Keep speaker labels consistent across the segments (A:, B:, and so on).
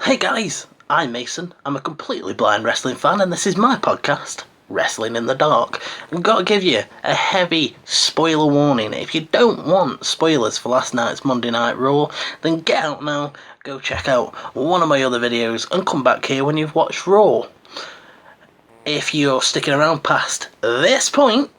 A: Hey guys, I'm Mason. I'm a completely blind wrestling fan, and this is my podcast, Wrestling in the Dark. I've got to give you a heavy spoiler warning. If you don't want spoilers for last night's Monday Night Raw, then get out now, go check out one of my other videos, and come back here when you've watched Raw. If you're sticking around past this point,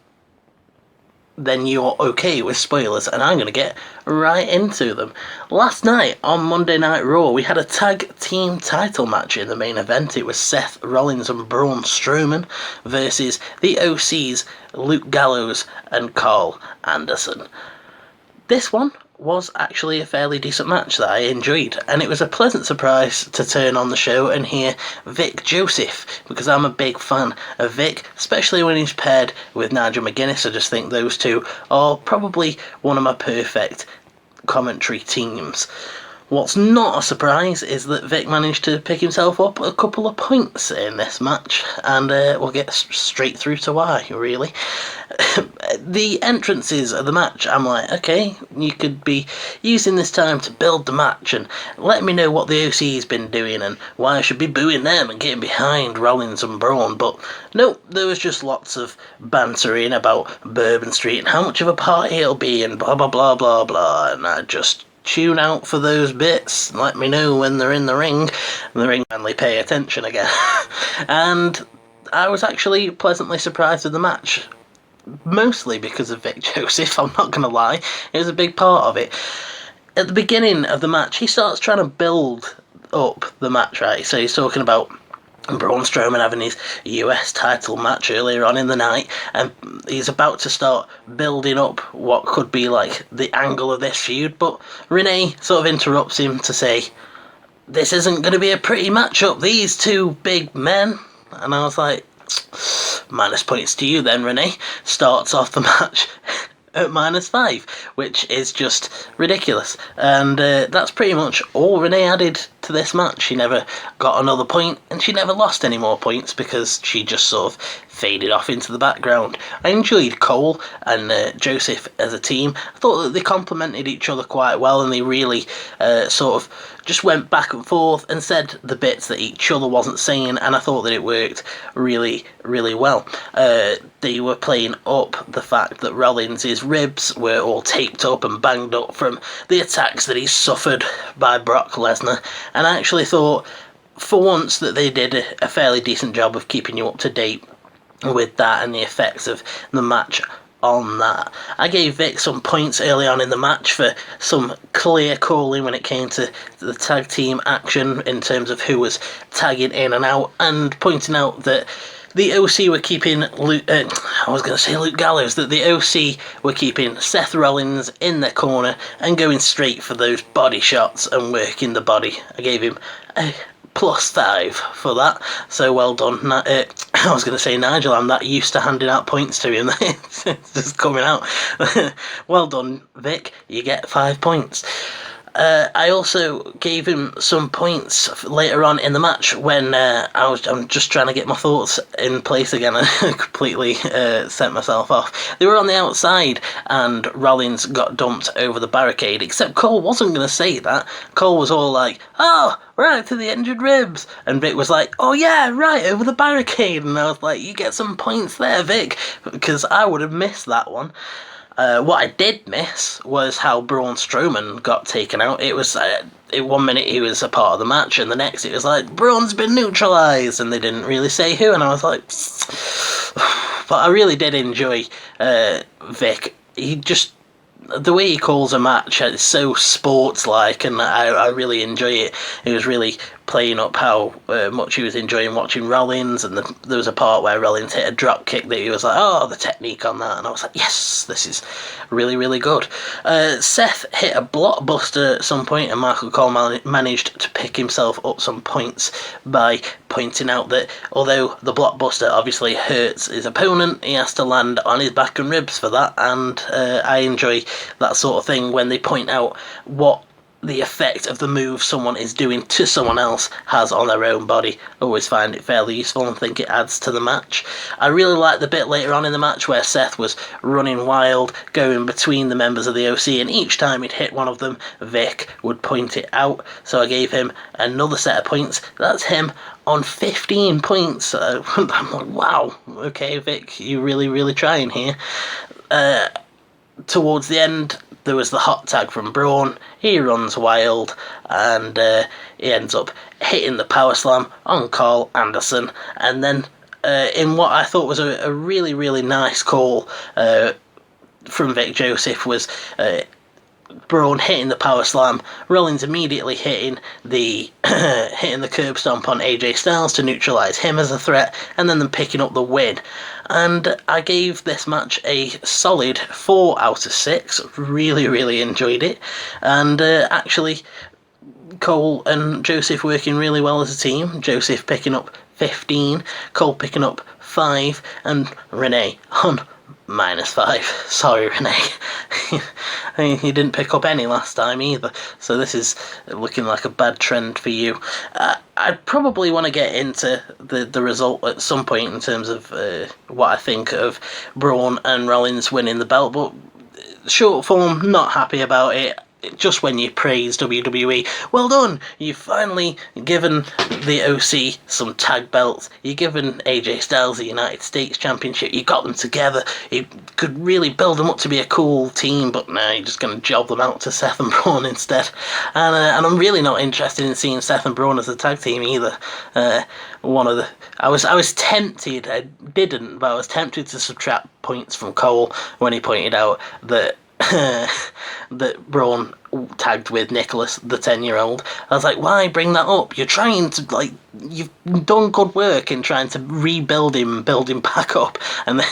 A: then you're okay with spoilers, and I'm going to get right into them. Last night on Monday Night Raw, we had a tag team title match in the main event. It was Seth Rollins and Braun Strowman versus the OC's Luke Gallows and Carl Anderson. This one was actually a fairly decent match that I enjoyed, and it was a pleasant surprise to turn on the show and hear Vic Joseph, because I'm a big fan of Vic, especially when he's paired with Nigel McGuinness. I just think those two are probably one of my perfect commentary teams. What's not a surprise is that Vic managed to pick himself up a couple of points in this match, and we'll get straight through to why, really. The entrances of the match, I'm like, okay, you could be using this time to build the match and let me know what the OC's been doing and why I should be booing them and getting behind Rollins and Braun, but no, there was just lots of bantering about Bourbon Street and how much of a party it'll be and blah blah blah blah blah, and I just tune out for those bits. Let me know when they're in the ring, and the ring finally pay attention again. And I was actually pleasantly surprised with the match, mostly because of Vic Joseph. I'm not gonna lie, it was a big part of it. At the beginning of the match, he starts trying to build up the match, right? So he's talking about Braun Strowman having his US title match earlier on in the night, and he's about to start building up what could be like the angle of this feud, but Renee sort of interrupts him to say, this isn't going to be a pretty matchup, these two big men. And I was like, minus points to you then, Renee. Starts off the match at -5, which is just ridiculous. And that's pretty much all Renee added to this match. She never got another point, and she never lost any more points because she just sort of faded off into the background. I enjoyed Cole and Joseph as a team. I thought that they complemented each other quite well, and they really sort of just went back and forth and said the bits that each other wasn't saying, and I thought that it worked really, really well. They were playing up the fact that Rollins' ribs were all taped up and banged up from the attacks that he's suffered by Brock Lesnar, and I actually thought for once that they did a fairly decent job of keeping you up to date with that and the effects of the match on that. I gave Vic some points early on in the match for some clear calling when it came to the tag team action in terms of who was tagging in and out, and pointing out that the OC were keeping Luke Gallows, that the OC were keeping Seth Rollins in their corner and going straight for those body shots and working the body. I gave him a +5 for that, so well done. I was going to say Nigel, I'm that used to handing out points to him. It's just coming out. Well done, Vic, you get 5 points. I also gave him some points later on in the match when I'm just trying to get my thoughts in place again. I completely set myself off. They were on the outside and Rollins got dumped over the barricade, except Cole wasn't going to say that. Cole was all like, oh, right to the injured ribs, and Vic was like, oh yeah, right, over the barricade, and I was like, you get some points there, Vic, because I would have missed that one. What I did miss was how Braun Strowman got taken out. It was, one minute he was a part of the match, and the next it was like, Braun's been neutralised, and they didn't really say who, and I was like, but I really did enjoy Vic. He just, the way he calls a match, it's so sports-like, and I really enjoy it. He was really playing up how much he was enjoying watching Rollins, and there was a part where Rollins hit a drop kick that he was like, oh, the technique on that, and I was like, yes, this is really, really good. Seth hit a blockbuster at some point, and Michael Cole managed to pick himself up some points by pointing out that although the blockbuster obviously hurts his opponent, he has to land on his back and ribs for that, and I enjoy that sort of thing when they point out what the effect of the move someone is doing to someone else has on their own body. I always find it fairly useful and think it adds to the match. I really like the bit later on in the match where Seth was running wild, going between the members of the OC, and each time he'd hit one of them, Vic would point it out. So I gave him another set of points. That's him on 15 points. I'm like, wow, okay, Vic, you're really trying here. Towards the end, there was the hot tag from Braun. He runs wild, and he ends up hitting the power slam on Carl Anderson. And then in what I thought was a really nice call from Vic Joseph was Braun hitting the power slam, Rollins immediately hitting the hitting the curb stomp on AJ Styles to neutralise him as a threat, and then them picking up the win. And I gave this match a solid 4 out of 6. Really enjoyed it, and actually Cole and Joseph working really well as a team. Joseph picking up 15, Cole picking up 5, and Renee on -5. Sorry, Renee. You didn't pick up any last time either, so this is looking like a bad trend for you. I'd probably want to get into the result at some point in terms of what I think of Braun and Rollins winning the belt, but short form, not happy about it. Just when you praise WWE, well done, you've finally given the OC some tag belts, you've given AJ Styles the United States Championship, you got them together, you could really build them up to be a cool team, but now you're just going to job them out to Seth and Braun instead. And I'm really not interested in seeing Seth and Braun as a tag team either. I was tempted, I didn't, but I was tempted to subtract points from Cole when he pointed out that that Braun tagged with Nicholas, the 10-year-old. I was like, why bring that up? You're trying to, like, you've done good work in trying to rebuild him, build him back up, and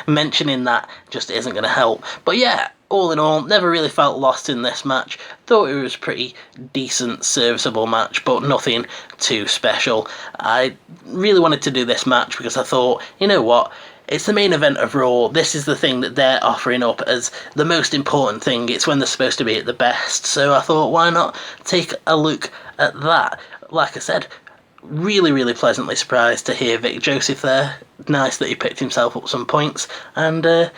A: mentioning that just isn't going to help. But yeah, all in all, never really felt lost in this match. Thought it was a pretty decent, serviceable match, but nothing too special. I really wanted to do this match because I thought, you know what, it's the main event of Raw. This is the thing that they're offering up as the most important thing. It's when they're supposed to be at the best. So I thought, why not take a look at that? Like I said, really pleasantly surprised to hear Vic Joseph there. Nice that he picked himself up some points. And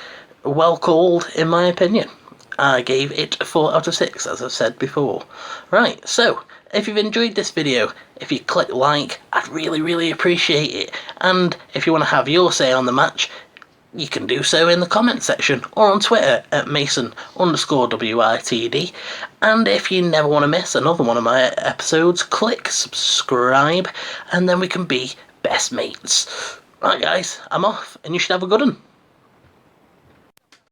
A: well called, in my opinion. I gave it a 4 out of 6, as I've said before. Right, so if you've enjoyed this video, if you click like, I'd really appreciate it. And if you want to have your say on the match, you can do so in the comment section or on Twitter at Mason_WITd. And if you never want to miss another one of my episodes, click subscribe, and then we can be best mates. Right guys, I'm off, and you should have a good one.